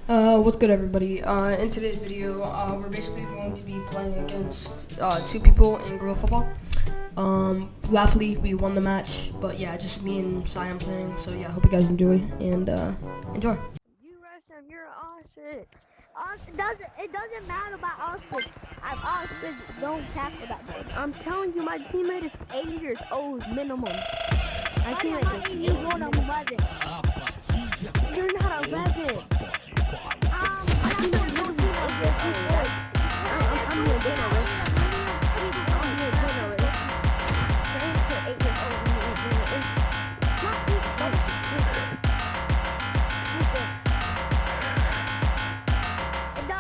What's good, everybody? In today's video, we're basically going to be playing against two people in girl football. Lastly, we won the match, but yeah, just me and Cyan playing. So yeah, hope you guys enjoy and enjoy. You rush him, you're Austin. Austin doesn't matter about Austin. Austin don't tackle that thing. I'm telling you, my teammate is 8 years old minimum. My teammate is 8 years old, I'm 11. You're not 11. I'm your generation. I'm your generation.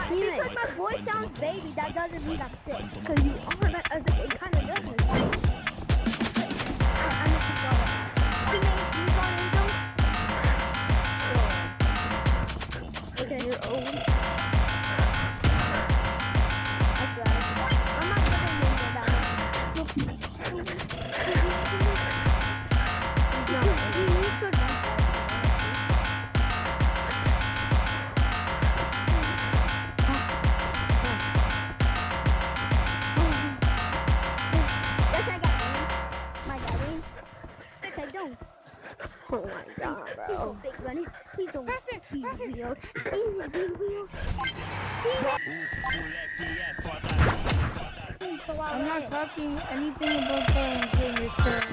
Because my voice sounds baby, that doesn't mean I'm sick. Because you are, it kind of doesn't. I'm going to keep going. Okay, you're old. That's right. I'm not going to name that one. Oh my god, bro. Please don't pass it. I'm not talking anything about the your shirt.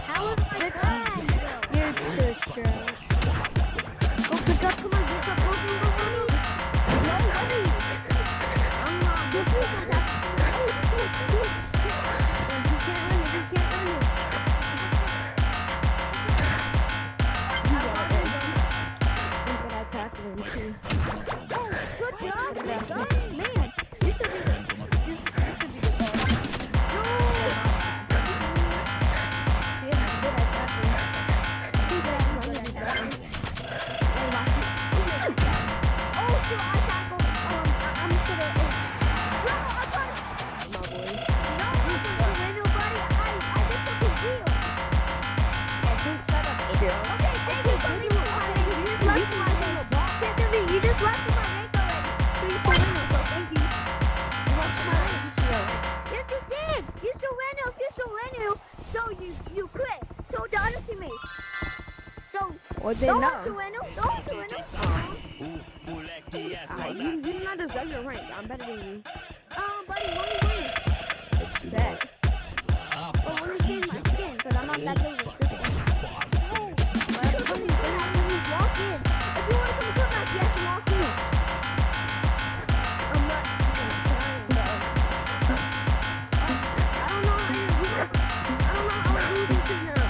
How is my trash? Your shirt. Go pick up, come on, get up, go. No, hurry. I'm not. You can't run it. Good job, man. You should be good. You quit. So the other teammates. So What they know? Don't do it. You not deserve your rank. I'm better than you. Buddy, what do you win? Bet. Well, let me see my skin, because I'm not that good with this skin. Walk in. If you want to come to my match, you have to walk in. I'm not trying, though. I don't know how to do this now.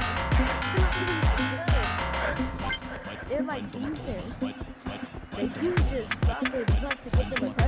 They're like defense. They do just drop their butt to get them a